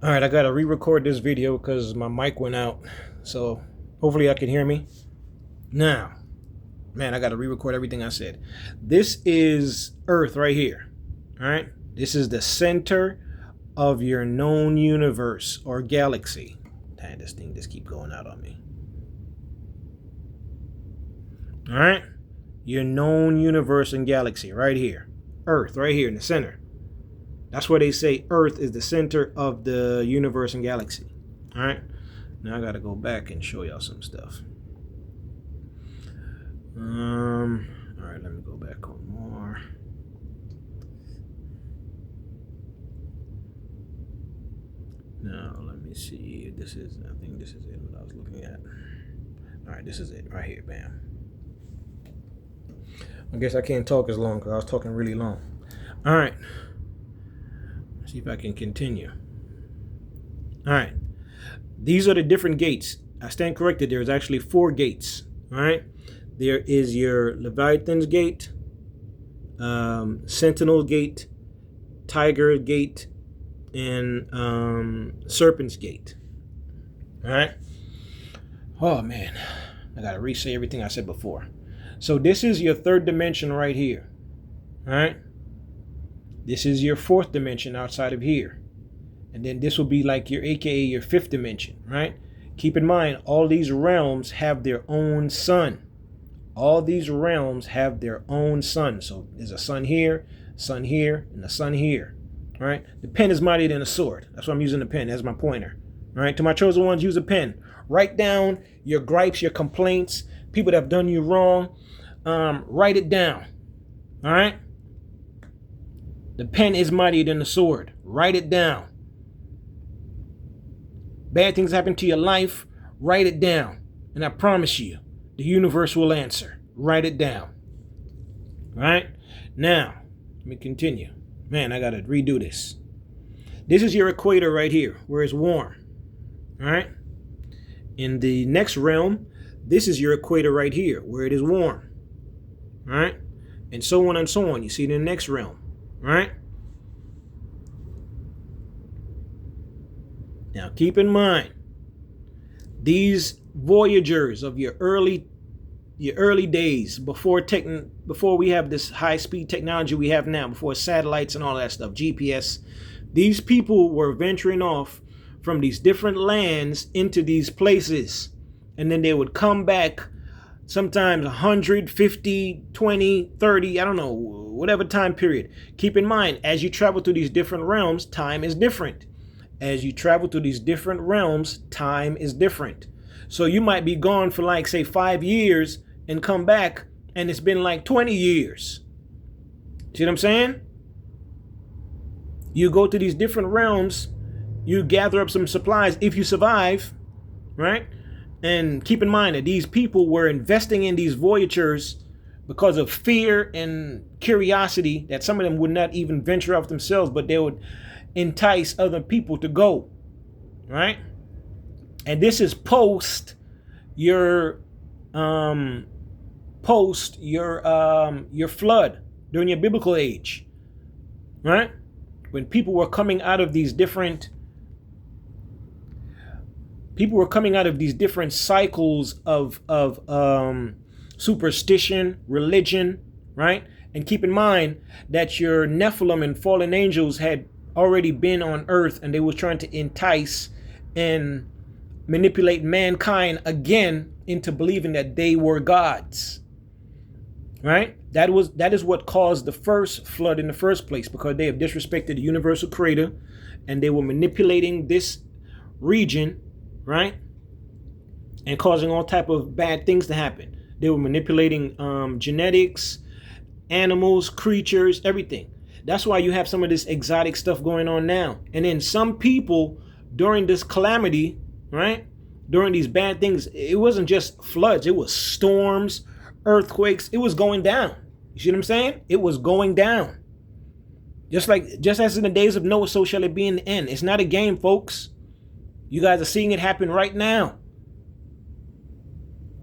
All right, I gotta re-record this video because my mic went out. So hopefully I can hear me. Now, man, I gotta re-record everything I said. This is Earth right here. All right, this is the center of your known universe or galaxy. Damn, this thing just keep going out on me. All right, your known universe and galaxy right here. Earth right here in the center. That's where they say Earth is the center of the universe and galaxy. All right. Now I gotta go back and show y'all some stuff. All right, let me go back on more. Now let me see. I think this is it. What I was looking at. All right, this is it right here. Bam. I guess I can't talk as long because I was talking really long. All right. See if I can continue. All right. These are the different gates. I stand corrected. There's actually 4 gates. All right. There is your Leviathan's gate, Sentinel gate, Tiger gate, and Serpent's gate. All right. Oh man, I gotta re-say everything I said before. So this is your 3rd dimension right here. All right. This is your 4th dimension outside of here. And then this will be like your AKA your 5th dimension, right? Keep in mind, all these realms have their own sun. All these realms have their own sun. So there's a sun here, and a sun here, right? The pen is mightier than a sword. That's why I'm using the pen as my pointer, all right? To my chosen ones, use a pen. Write down your gripes, your complaints, people that have done you wrong. Write it down, all right? The pen is mightier than the sword. Write it down. Bad things happen to your life. Write it down. And I promise you, the universe will answer. Write it down. All right? Now, let me continue. Man, I got to redo this. This is your equator right here, where it's warm. All right? In the next realm, this is your equator right here, where it is warm. All right? And so on and so on. You see it in the next realm. Right? Now keep in mind, these voyagers of your early days, before we have this high-speed technology we have now, before satellites and all that stuff, GPS, these people were venturing off from these different lands into these places, and then they would come back sometimes 150, 20, 30, I don't know, whatever time period. Keep in mind, as you travel through these different realms, time is different. As you travel through these different realms, time is different. So you might be gone for like, say, 5 years and come back and it's been like 20 years. See what I'm saying? You go to these different realms, you gather up some supplies if you survive, right? And keep in mind that these people were investing in these voyagers because of fear and curiosity, that some of them would not even venture off themselves, but they would entice other people to go, right? And this is post your flood during your biblical age, right? When people were coming out of these different cycles of superstition, religion, right? And keep in mind that your Nephilim and fallen angels had already been on earth, and they were trying to entice and manipulate mankind again into believing that they were gods, right? That is what caused the first flood in the first place, because they have disrespected the universal creator, and they were manipulating this region, right? And causing all type of bad things to happen. They were manipulating genetics, animals, creatures, everything. That's why you have some of this exotic stuff going on now. And then some people during this calamity, right? During these bad things, it wasn't just floods. It was storms, earthquakes. It was going down. You see what I'm saying? It was going down. Just as in the days of Noah, so shall it be in the end. It's not a game, folks. You guys are seeing it happen right now.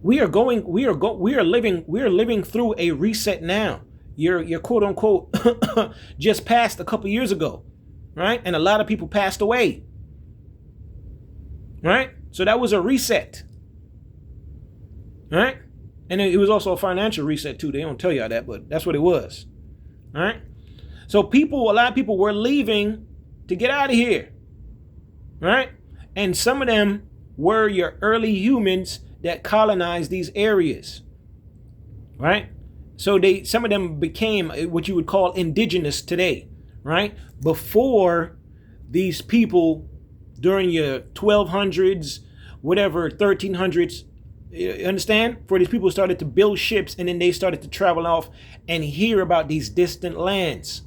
We are living through a reset now. You're quote unquote just passed a couple years ago, right? And a lot of people passed away. right? So that was a reset, right? And it was also a financial reset too. They don't tell you that, but that's what it was, all right? So a lot of people were leaving to get out of here, right? And some of them were your early humans that colonized these areas, right? So some of them became what you would call indigenous today, right? Before these people during your 1200s, whatever, 1300s, you understand? For these people started to build ships, and then they started to travel off and hear about these distant lands,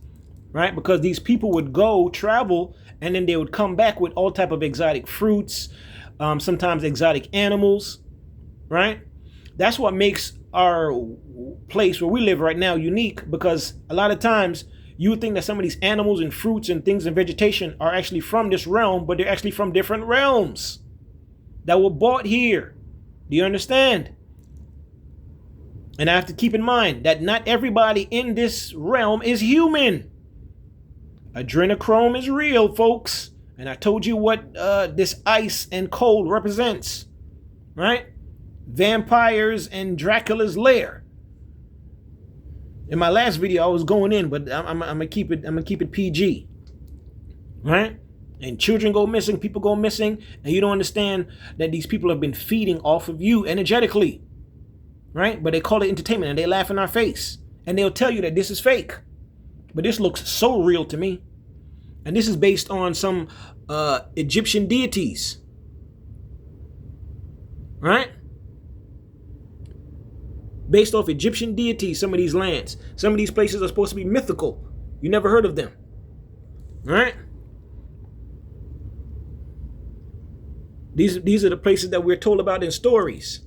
right? Because these people would go travel, and then they would come back with all type of exotic fruits, sometimes exotic animals, right? That's what makes our place where we live right now unique, because a lot of times you would think that some of these animals and fruits and things and vegetation are actually from this realm, but they're actually from different realms that were bought here. Do you understand? And I have to keep in mind that not everybody in this realm is human. Adrenochrome is real, folks. And I told you what this ice and cold represents, right? Vampires and Dracula's lair. In my last video, I was going in, but I'm gonna keep it PG, right? And children go missing, people go missing, and you don't understand that these people have been feeding off of you energetically, right? But they call it entertainment, and they laugh in our face, and they'll tell you that this is fake, but this looks so real to me. And this is based on some Egyptian deities, right? Based off Egyptian deities, some of these lands. Some of these places are supposed to be mythical. You never heard of them, right? These are the places that we're told about in stories,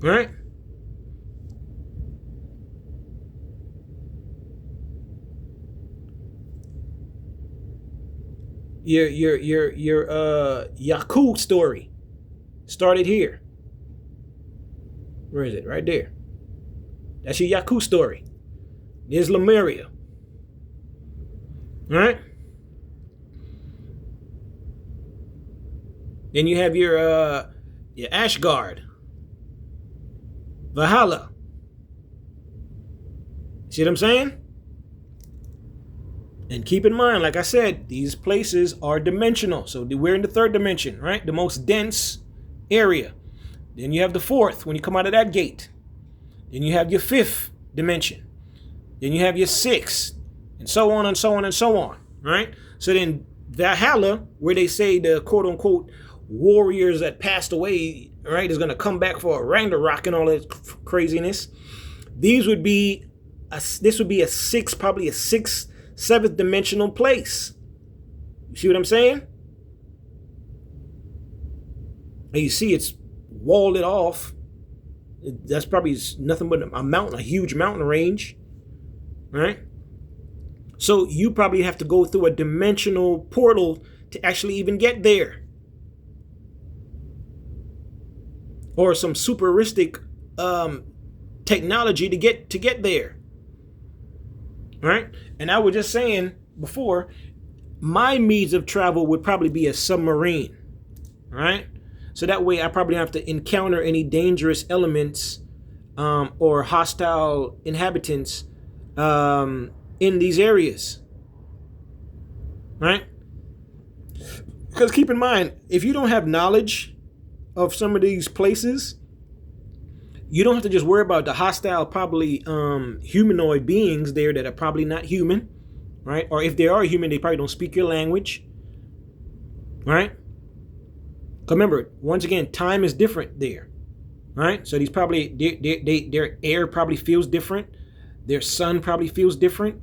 right? Your Yaku story started here. Where is it? Right there. That's your Yaku story. There's Lemuria. All right? Then you have your Ashgard. Valhalla. See what I'm saying? And keep in mind, like I said, these places are dimensional. So we're in the third dimension, right? The most dense area. Then you have the fourth when you come out of that gate. Then you have your fifth dimension. Then you have your sixth, and so on and so on and so on, right? So then Valhalla, where they say the quote unquote warriors that passed away, right, is going to come back for a Ragnarok and all that craziness. This would be a sixth, probably a sixth, seventh dimensional place. You see what I'm saying? And you see it's walled it off. That's probably nothing but a mountain, a huge mountain range, right? So you probably have to go through a dimensional portal to actually even get there, or some superistic technology to get there, right? And I was just saying before, my means of travel would probably be a submarine, right? So that way I probably don't have to encounter any dangerous elements or hostile inhabitants in these areas, right? Because keep in mind, if you don't have knowledge of some of these places, you don't have to just worry about the hostile, probably humanoid beings there that are probably not human, right? Or if they are human, they probably don't speak your language, right? Remember, once again, time is different there, right? So these probably, their air probably feels different. Their sun probably feels different.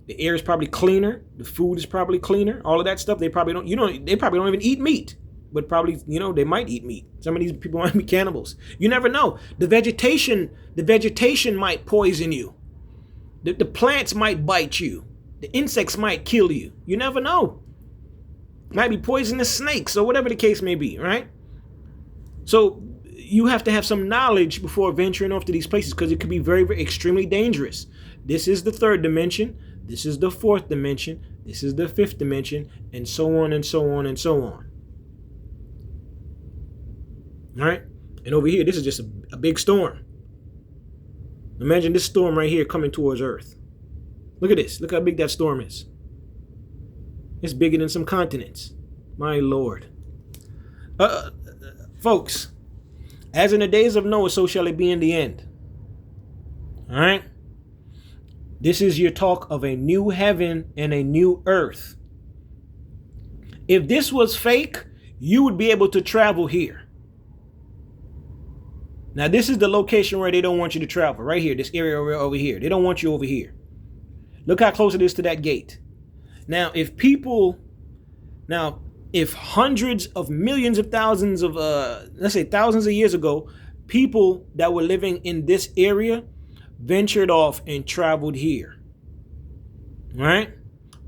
The air is probably cleaner. The food is probably cleaner. All of that stuff, they probably don't, they probably don't even eat meat, but probably, they might eat meat. Some of these people might be cannibals. You never know. The vegetation might poison you. The plants might bite you. The insects might kill you. You never know. Might be poisonous snakes or whatever the case may be, right? So you have to have some knowledge before venturing off to these places, because it could be very, very extremely dangerous. This is the third dimension. This is the fourth dimension. This is the fifth dimension, and so on and so on and so on. right? And over here, this is just a big storm. Imagine this storm right here coming towards Earth. Look at this. Look how big that storm is. It's bigger than some continents. My Lord. Folks, as in the days of Noah, so shall it be in the end. All right? This is your talk of a new heaven and a new earth. If this was fake, you would be able to travel here. Now, this is the location where they don't want you to travel. Right here, this area over here. They don't want you over here. Look how close it is to that gate. Now, if hundreds of millions of thousands of, let's say thousands of years ago, people that were living in this area ventured off and traveled here, right?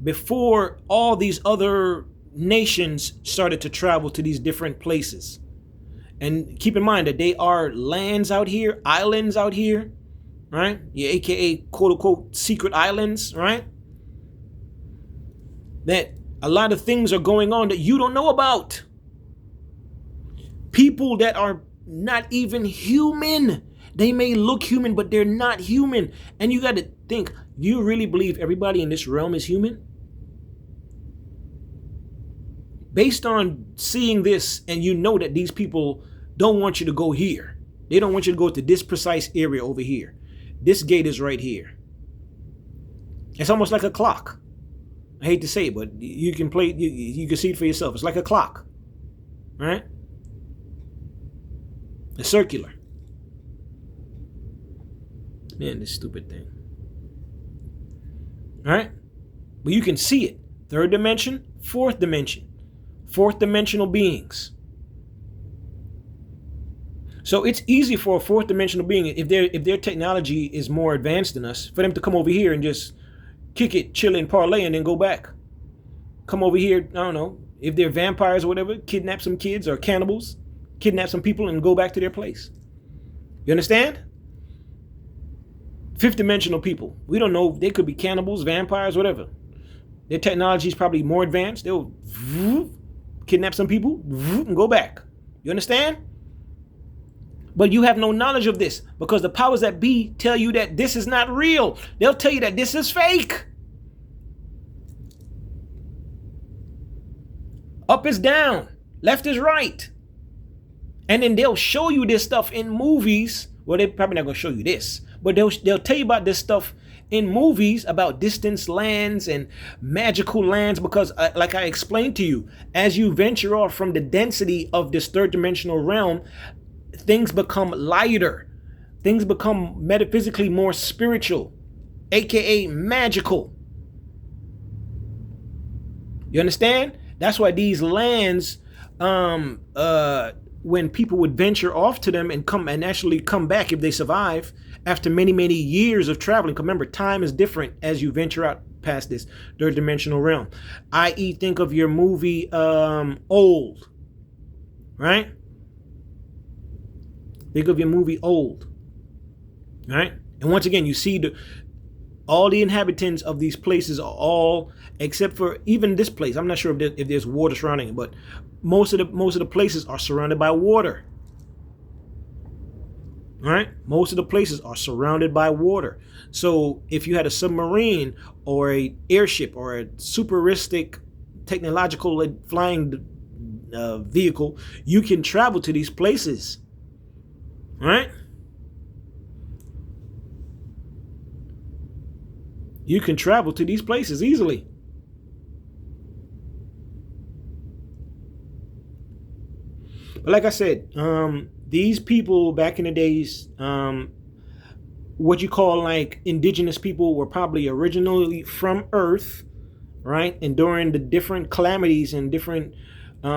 Before all these other nations started to travel to these different places. And keep in mind that they are lands out here, islands out here, right? Yeah, AKA quote unquote secret islands, right? That a lot of things are going on that you don't know about. People that are not even human. They may look human, but they're not human. And you got to think, do you really believe everybody in this realm is human? Based on seeing this, and you know that these people don't want you to go here. They don't want you to go to this precise area over here. This gate is right here. It's almost like a clock. I hate to say it, but you can play. You can see it for yourself. It's like a clock, right? It's circular. Man, this stupid thing. All right? But you can see it. Third dimension, fourth dimension. Fourth dimensional beings. So it's easy for a fourth dimensional being, if their technology is more advanced than us, for them to come over here and just kick it, chill and parlay, and then go back. Come over here, I don't know, if they're vampires or whatever, kidnap some kids or cannibals, kidnap some people and go back to their place. You understand? Fifth dimensional people. We don't know. They could be cannibals, vampires, whatever. Their technology is probably more advanced. They'll kidnap some people and go back. You understand? But you have no knowledge of this because the powers that be tell you that this is not real. They'll tell you that this is fake. Up is down. Left is right. And then they'll show you this stuff in movies. Well, they're probably not going to show you this. But they'll tell you about this stuff in movies about distant lands and magical lands because, like I explained to you, as you venture off from the density of this third dimensional realm, things become lighter. Things become metaphysically more spiritual, aka magical. You understand? That's why these lands, when people would venture off to them and come and actually come back if they survive after many, many years of traveling. Remember, time is different as you venture out past this third dimensional realm. I.e., think of your movie Old, right? Think of your movie Old, right? And once again, you see all the inhabitants of these places are all, except for even this place. I'm not sure if there's water surrounding it, but most of the places are surrounded by water. Right? Most of the places are surrounded by water. So if you had a submarine or a airship or a superistic technological flying vehicle, you can travel to these places. Right? You can travel to these places easily. But like I said, these people back in the days, what you call like indigenous people, were probably originally from Earth, right? And during the different calamities and different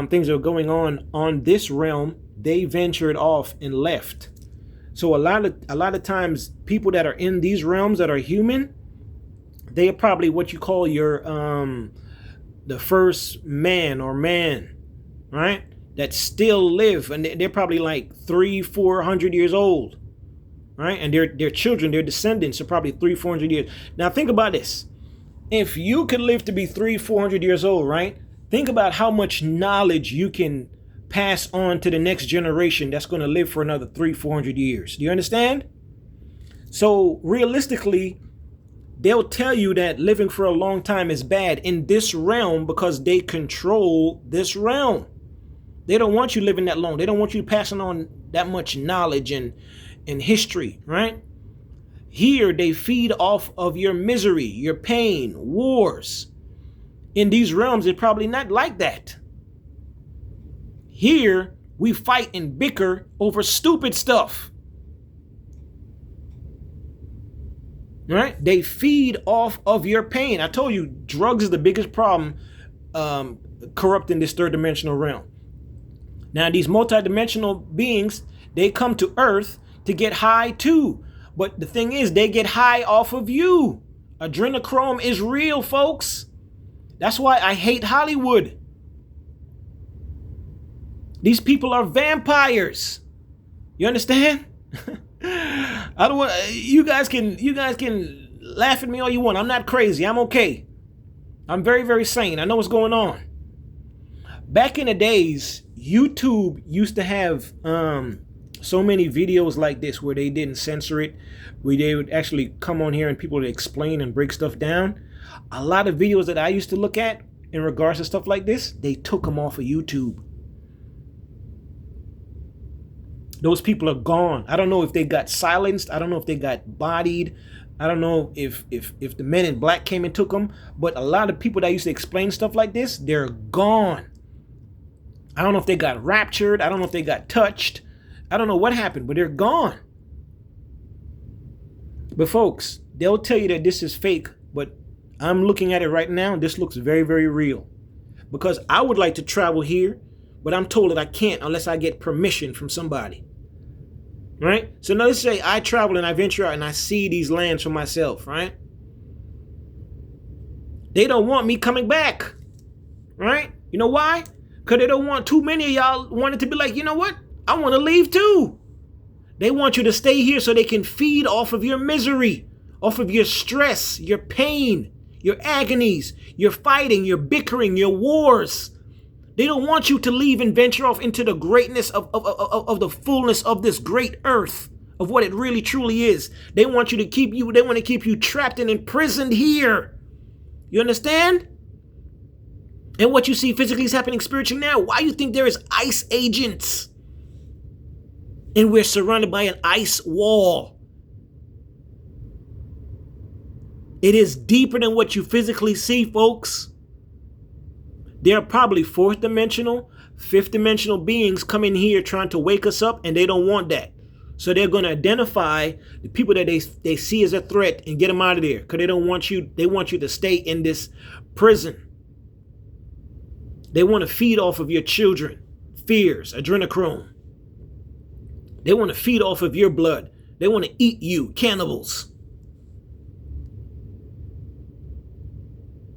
things that are going on this realm, they ventured off and left. So a lot of times, people that are in these realms that are human, they are probably what you call your the first man or man, right? That still live, and they're probably like 300-400 years old, right? And their children, their descendants are probably 300-400 years. Now think about this: if you could live to be 300-400 years old, right? Think about how much knowledge you can pass on to the next generation that's going to live for another 300-400 years. Do you understand? So realistically, they'll tell you that living for a long time is bad in this realm because they control this realm. They don't want you living that long. They don't want you passing on that much knowledge and history, right? Here, they feed off of your misery, your pain, wars. In these realms, it's probably not like that. Here, we fight and bicker over stupid stuff. Right? They feed off of your pain. I told you, drugs is the biggest problem corrupting this third dimensional realm. Now, these multidimensional beings, they come to Earth to get high too. But the thing is, they get high off of you. Adrenochrome is real, folks. That's why I hate Hollywood. These people are vampires. You understand? I don't want you guys can laugh at me all you want. I'm not crazy. I'm okay. I'm very, very sane. I know what's going on. Back in the days, YouTube used to have so many videos like this where they didn't censor it, where they would actually come on here and people would explain and break stuff down. A lot of videos that I used to look at in regards to stuff like this, they took them off of YouTube. Those people are gone. I don't know if they got silenced. I don't know if they got bodied. I don't know if the men in black came and took them. But a lot of people that used to explain stuff like this, they're gone. I don't know if they got raptured. I don't know if they got touched. I don't know what happened, but they're gone. But folks, they'll tell you that this is fake, but I'm looking at it right now. This looks very, very real. Because I would like to travel here, but I'm told that I can't unless I get permission from somebody. Right? So now let's say I travel and I venture out and I see these lands for myself, right? They don't want me coming back. Right? You know why? Because they don't want too many of y'all wanting to be like, you know what? I want to leave too. They want you to stay here so they can feed off of your misery, off of your stress, your pain, your agonies, your fighting, your bickering, your wars. They don't want you to leave and venture off into the greatness of the fullness of this great earth, of what it really truly is. They want you to keep you, they want to keep you trapped and imprisoned here. You understand? And what you see physically is happening spiritually now. Why you think there is ice agents? And we're surrounded by an ice wall. It is deeper than what you physically see, folks. There are probably fourth dimensional, fifth dimensional beings coming here trying to wake us up, and they don't want that. So they're going to identify the people that they see as a threat and get them out of there, because they don't want you. They want you to stay in this prison. They want to feed off of your children, fears, adrenochrome. They want to feed off of your blood. They want to eat you, cannibals.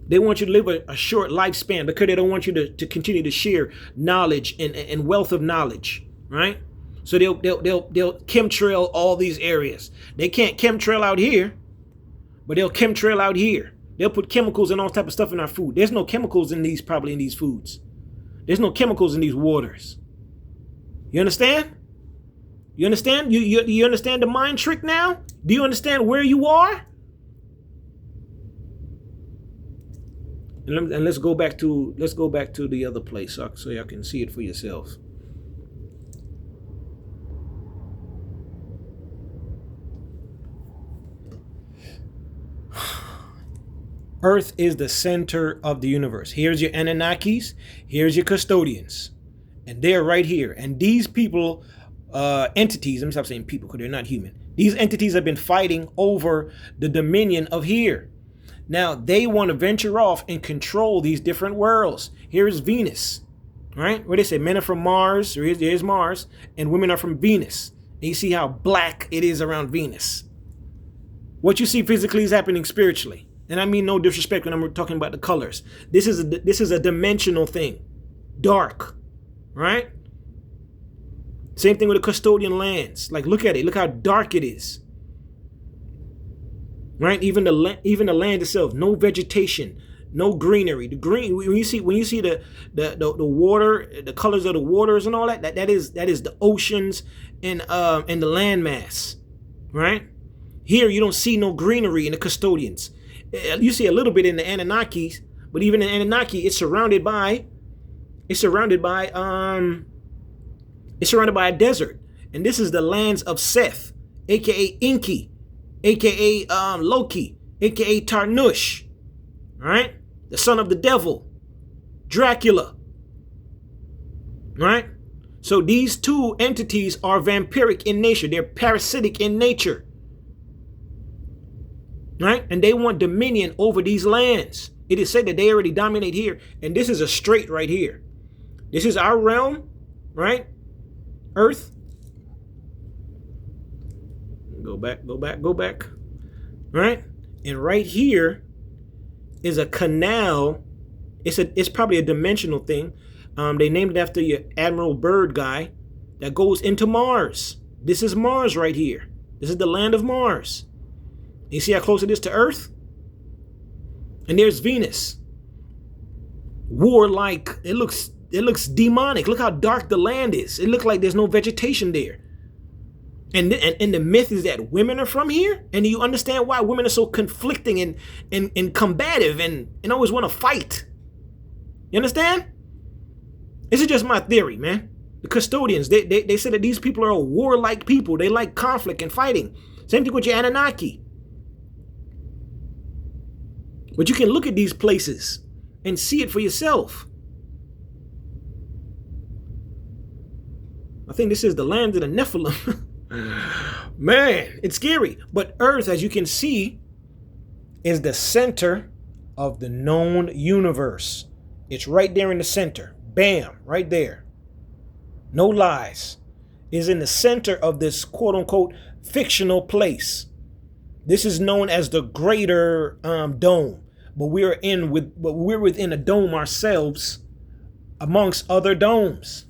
They want you to live a short lifespan because they don't want you to continue to share knowledge and wealth of knowledge, right? So they'll chemtrail all these areas. They can't chemtrail out here, but they'll chemtrail out here. They'll put chemicals and all type of stuff in our food. There's no chemicals in these, probably in these foods. There's no chemicals in these waters. You understand? You understand? You understand the mind trick now? Do you understand where you are? And let's go back to the other place so y'all can see it for yourself. Earth is the center of the universe. Here's your Anunnakis, here's your custodians, and they're right here. And these people, entities, let me stop saying people because they're not human. These entities have been fighting over the dominion of here. Now, they want to venture off and control these different worlds. Here's Venus, right? Where they say men are from Mars, or here's Mars, and women are from Venus. And you see how black it is around Venus. What you see physically is happening spiritually. And I mean no disrespect when I'm talking about the colors. This is a dimensional thing. Dark, right? Same thing with the custodian lands. Like, look at it. Look how dark it is. Right? Even the land itself, no vegetation, no greenery. The green, when you see the water, the colors of the waters and all that, that is the oceans and the landmass, right? Here you don't see no greenery in the custodians. You see a little bit in the Anunnakis, but even in Anunnaki, it's surrounded by a desert. And this is the lands of Seth, aka Enki, aka Loki, aka Tarnush, right? The son of the devil, Dracula, right? So these two entities are vampiric in nature. They're parasitic in nature, right? And they want dominion over these lands. It is said that they already dominate here. And this is a strait right here. This is our realm, right? Earth. Go back. Right? And right here is a canal. It's probably a dimensional thing. They named it after your Admiral Byrd guy that goes into Mars. This is Mars right here. This is the land of Mars. You see how close it is to Earth? And there's Venus. Warlike. It looks demonic. Look how dark the land is. It looks like there's no vegetation there. And the myth is that women are from here. And you understand why women are so conflicting and combative and always want to fight. You understand? This is just my theory, man. The custodians, they said that these people are a warlike people. They like conflict and fighting. Same thing with your Anunnaki. But you can look at these places and see it for yourself. I think this is the land of the Nephilim. Man, it's scary. But Earth, as you can see, is the center of the known universe. It's right there in the center. Bam, right there. No lies. Is in the center of this quote unquote fictional place. This is known as the greater dome. But we're within a dome ourselves amongst other domes.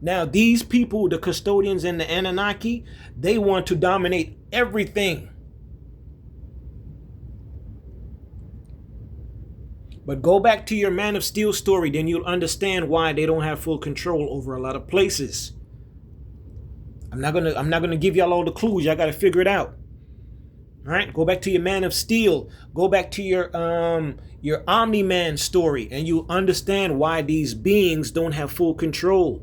Now, these people, the custodians and the Anunnaki, they want to dominate everything. But go back to your Man of Steel story, then you'll understand why they don't have full control over a lot of places. I'm not gonna give y'all all the clues. Y'all gotta figure it out. All right, go back to your Man of Steel. Go back to your Omni-Man story, and you'll understand why these beings don't have full control.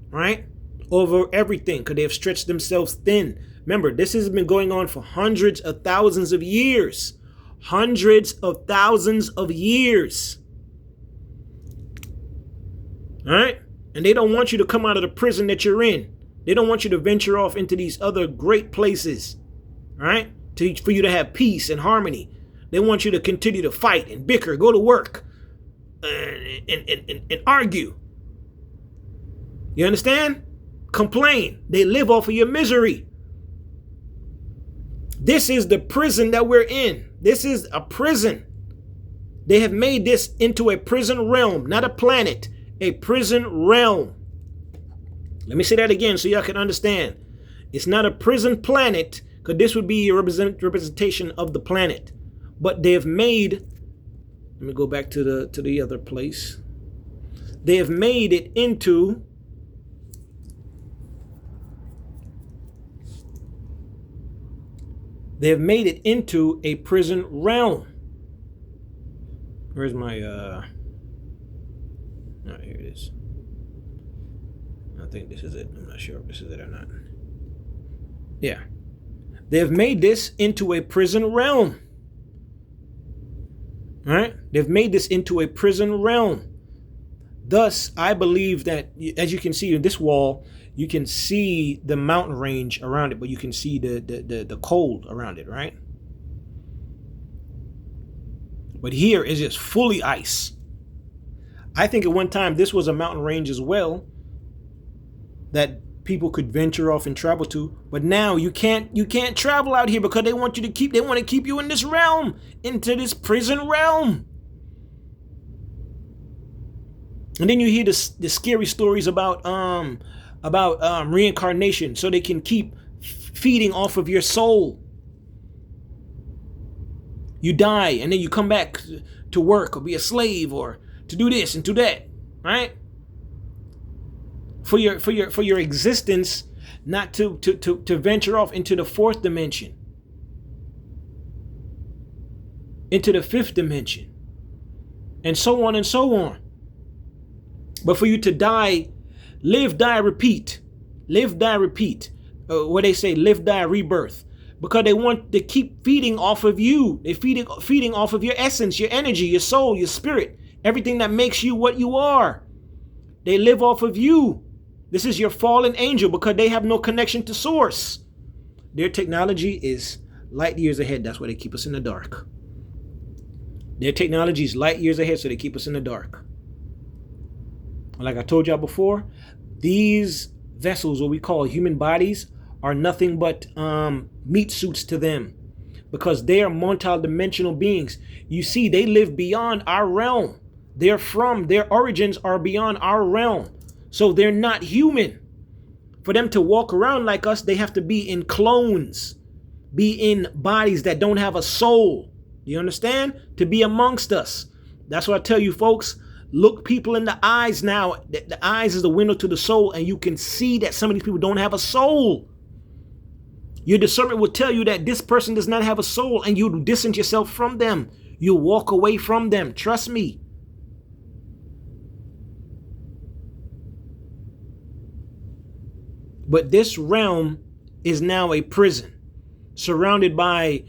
Right? Over everything, because they have stretched themselves thin. Remember, this has been going on for hundreds of thousands of years. Hundreds of thousands of years. All right? And they don't want you to come out of the prison that you're in. They don't want you to venture off into these other great places. All right? For you to have peace and harmony. They want you to continue to fight and bicker, go to work, and argue. You understand? Complain. They live off of your misery. This is the prison that we're in. This is a prison. They have made this into a prison realm, not a planet, a prison realm. Let me say that again so y'all can understand. It's not a prison planet, because this would be a representation of the planet. But they have made, let me go back to the other place. They have made it into a prison realm. Where's my oh, here it is. I think this is it. I'm not sure if this is it or not. Yeah. They have made this into a prison realm. All right? They've made this into a prison realm. Thus, I believe that, as you can see in this wall, you can see the mountain range around it, but you can see the cold around it, right? But here is just fully ice. I think at one time this was a mountain range as well that people could venture off and travel to, but now you can't travel out here because they want to keep you in this realm, into this prison realm. And then you hear the scary stories about reincarnation, so they can keep feeding off of your soul. You die and then you come back to work or be a slave or to do this and do that, right? For your existence, not to venture off into the fourth dimension, into the fifth dimension, and so on and so on. But for you to die, live, die, repeat, live, die, repeat. What they say, live, die, rebirth. Because they want to keep feeding off of you. They're feeding off of your essence, your energy, your soul, your spirit, everything that makes you what you are. They live off of you. This is your fallen angel because they have no connection to source. Their technology is light years ahead. That's why they keep us in the dark. Their technology is light years ahead, so they keep us in the dark. Like I told y'all before, these vessels, what we call human bodies, are nothing but meat suits to them, because they are multi-dimensional beings. You see, they live beyond our realm. Their origins are beyond our realm. So they're not human. For them to walk around like us, they have to be in clones, be in bodies that don't have a soul. You understand? To be amongst us. That's what I tell you, folks. Look people in the eyes now. The eyes is the window to the soul, and you can see that some of these people don't have a soul. Your discernment will tell you that this person does not have a soul, and you distance yourself from them. You walk away from them. Trust me. But this realm is now a prison, surrounded by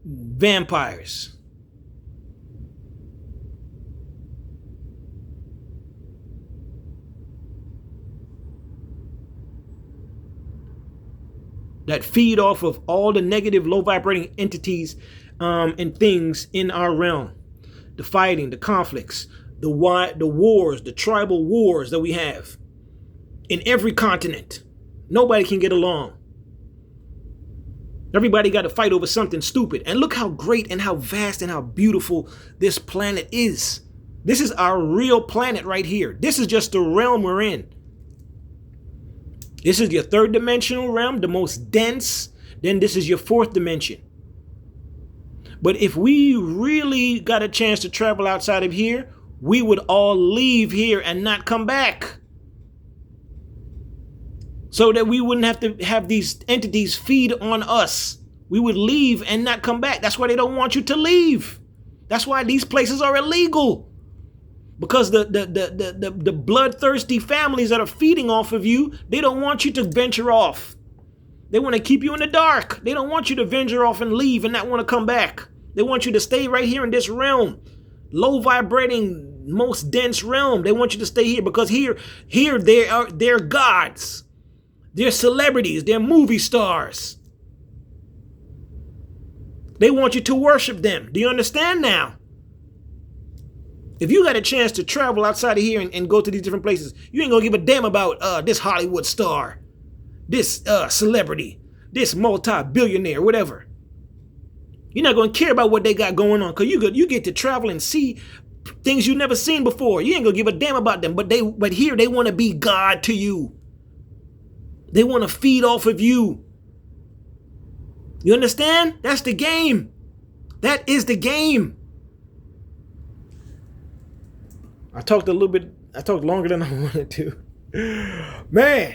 vampires. That feed off of all the negative, low vibrating entities and things in our realm. The fighting, the conflicts, the wars, the tribal wars that we have in every continent. Nobody can get along. Everybody got to fight over something stupid. And look how great and how vast and how beautiful this planet is. This is our real planet right here. This is just the realm we're in. This is your third dimensional realm, the most dense. Then this is your fourth dimension. But if we really got a chance to travel outside of here, we would all leave here and not come back. So that we wouldn't have to have these entities feed on us. We would leave and not come back. That's why they don't want you to leave. That's why these places are illegal. Because the bloodthirsty families that are feeding off of you, they don't want you to venture off. They want to keep you in the dark. They don't want you to venture off and leave and not want to come back. They want you to stay right here in this realm. Low vibrating, most dense realm. They want you to stay here because here they're gods. They're celebrities. They're movie stars. They want you to worship them. Do you understand now? If you got a chance to travel outside of here and go to these different places, you ain't gonna give a damn about this Hollywood star, this celebrity, this multi-billionaire, whatever. You're not gonna care about what they got going on, because you get to travel and see things you've never seen before. You ain't gonna give a damn about them, but here they want to be God to you. They want to feed off of you. You understand? That's the game. That is the game. I talked longer than I wanted to. Man,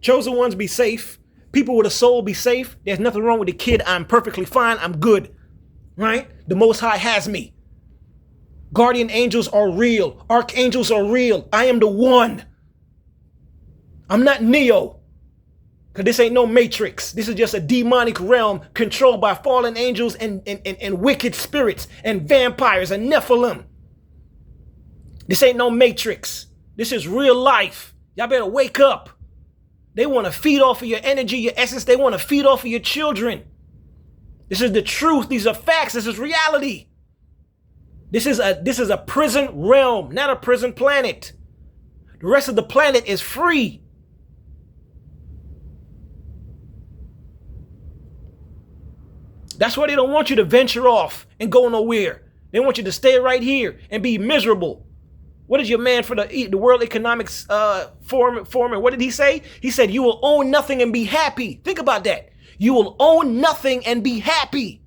chosen ones be safe. People with a soul be safe. There's nothing wrong with the kid. I'm perfectly fine. I'm good. Right? The Most High has me. Guardian angels are real. Archangels are real. I am the one. I'm not Neo. Because this ain't no Matrix. This is just a demonic realm controlled by fallen angels and wicked spirits and vampires and Nephilim. This ain't no Matrix. This is real life. Y'all better wake up. They want to feed off of your energy, your essence. They want to feed off of your children. This is the truth. These are facts. This is reality. This is a prison realm, not a prison planet. The rest of the planet is free. That's why they don't want you to venture off and go nowhere. They want you to stay right here and be miserable. What is your man for the World Economics Forum? What did he say? He said, you will own nothing and be happy. Think about that. You will own nothing and be happy.